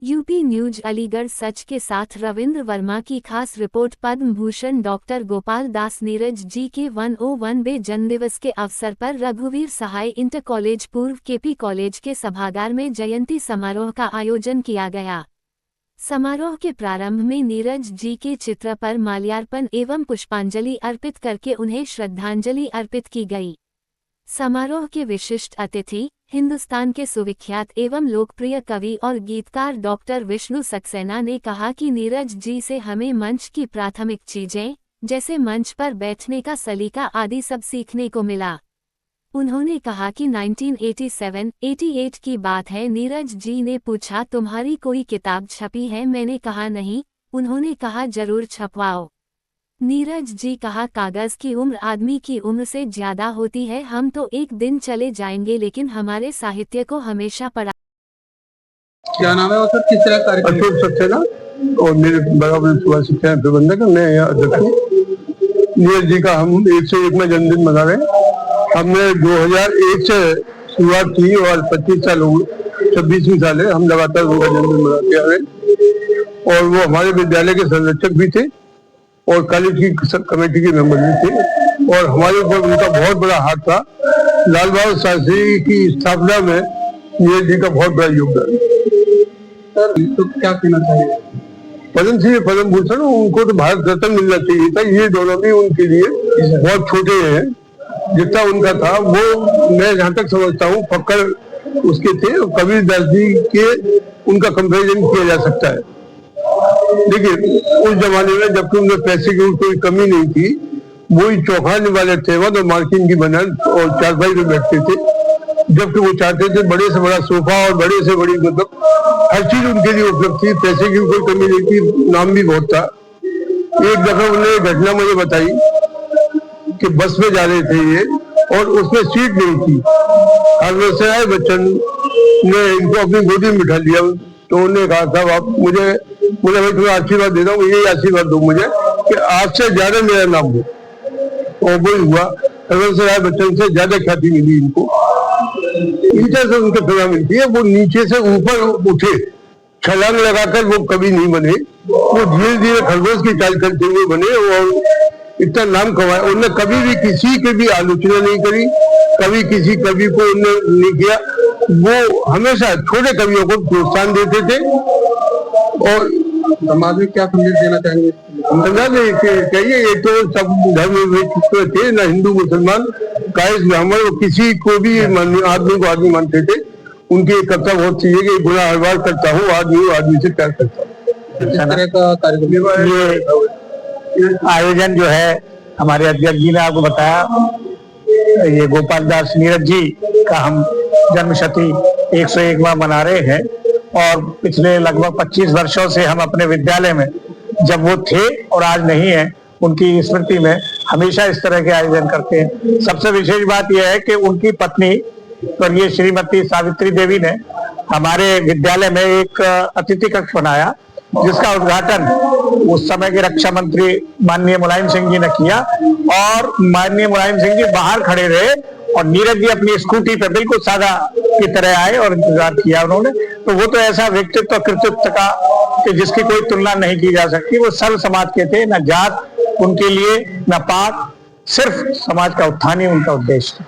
UP news Aligarh सच के साथ रविंद्र वर्मा की खास रिपोर्ट। पद्म भूषण डॉक्टर गोपाल दास नीरज जी के 101वें जन्मदिवस के अवसर पर रघुवीर सहाय इंटर कॉलेज पूर्व केपी कॉलेज के सभागार में जयंती समारोह का आयोजन किया गया। समारोह के प्रारंभ में नीरज जी के चित्र पर माल्यार्पण एवं पुष्पांजलि अर्पित करके उन्हें श्रद्धांजलि अर्पित की गई। समारोह के विशिष्ट अतिथि हिंदुस्तान के सुविख्यात एवं लोकप्रिय कवि और गीतकार डॉक्टर विष्णु सक्सेना ने कहा कि नीरज जी से हमें मंच की प्राथमिक चीजें जैसे मंच पर बैठने का सलीका आदि सब सीखने को मिला। उन्होंने कहा कि 1987-88 की बात है। नीरज जी ने पूछा, तुम्हारी कोई किताब छपी है? मैंने कहा नहीं। उन्होंने कहा, जरूर छपवाओ। नीरज जी कहा, कागज की उम्र आदमी की उम्र से ज्यादा होती है। हम तो एक दिन चले जाएंगे लेकिन हमारे साहित्य को हमेशा पढ़ा। क्या नाम है वो सर, किस तरह कार्यक्रम? अशोक सक्सेना और मेरे बराबर शिक्षा प्रबंधक, मैं यहाँ अध्यक्ष हूँ। नीरज जी का हम 101वां जन्मदिन मना रहे हैं। हमने 2001 से शुरुआत की और 25 साल हो गए, 26वीं साल है। हम लगातार उनका जन्मदिन मनाते आ रहे हैं और वो हमारे विद्यालय के संरक्षक भी थे और कॉलेज की कमेटी के मेंबर भी थे और हमारे ऊपर उनका बहुत बड़ा हाथ था। लाल बहादुर शास्त्री की स्थापना में नीरज जी का बहुत बड़ा योगदान। सर तो क्या कहना चाहिए? पद्मश्री पद्म भूषण उनको तो भारत रत्न मिलना चाहिए था। ये दोनों भी उनके लिए बहुत छोटे हैं। जितना उनका था वो मैं जहाँ तक समझता हूँ फक्कर उसके थे। कबीरदास जी के उनका कंपैरिजन किया जा सकता है, लेकिन उस जमाने में जबकि उनमें पैसे की कोई कमी नहीं थी, वही चौखाने वाले थे और मार्किन की बनल और चारपाई पे बैठते थे। जबकि वो चाहते थे बड़े से बड़ा सोफा और बड़े से बड़ी मतलब हर चीज उनके लिए उपलब्ध थी। पैसे की कोई कमी नहीं थी, नाम भी बहुत था। एक दफा उन्होंने घटना मुझे बताई कि बस में जा रहे थे ये और उसमें सीट नहीं थी। हरवंश बच्चन ने इनको अपनी गोदी में बिठा लिया तो उन्होंने कहा था, आप मुझे भाई तुम्हें आशीर्वाद देता हूँ, यही आशीर्वाद दो मुझे कि आज से ज्यादा मेरा नाम हो। और वही हुआ। हरवंश बच्चन से ज्यादा ख्याति मिली इनको। नीचे से उनके प्रेरणा मिलती है। वो नीचे से ऊपर उठे, छलांग लगाकर वो कभी नहीं बने। वो धीरे धीरे खरगोश की चाल करते हुए बने और इतना नाम कमाया। उन्होंने कभी भी किसी की भी आलोचना नहीं करी, कभी किसी कवि को उन्होंने नहीं किया। वो हमेशा छोटे कवियों को प्रोत्साहन देते थे। और समाज में क्या संदेश देना चाहेंगे? चाहिए ये तो सब धर्म में थे, न हिंदू मुसलमान, कायस ब्राह्मण, किसी को भी आदमी को आदमी मानते थे। उनकी एक कविता बहुत सी है कि गुनाह हर बार करता हूँ, आदमी से प्यार करता हूँ। इस तरह का कार्यक्रम ये आयोजन जो है हमारे अध्यक्ष जी ने आपको बताया, ये गोपाल दास नीरज जी का हम जन्मशती 101वां मना रहे हैं और पिछले लगभग 25 वर्षों से हम अपने विद्यालय में जब वो थे और आज नहीं है उनकी स्मृति में हमेशा इस तरह के आयोजन करते हैं। सबसे विशेष बात यह है कि उनकी पत्नी और ये श्रीमती सावित्री देवी ने हमारे विद्यालय में एक अतिथि कक्ष बनाया जिसका उद्घाटन उस समय के रक्षा मंत्री माननीय मुलायम सिंह जी ने किया और माननीय मुलायम सिंह जी बाहर खड़े रहे और नीरज जी अपनी स्कूटी पे बिल्कुल सादा की तरह आए और इंतजार किया उन्होंने। तो वो तो ऐसा व्यक्तित्व कृतित्व का कि जिसकी कोई तुलना नहीं की जा सकती। वो सर्व समाज के थे, न जात उनके लिए न पात, सिर्फ समाज का उत्थान ही उनका उद्देश्य था।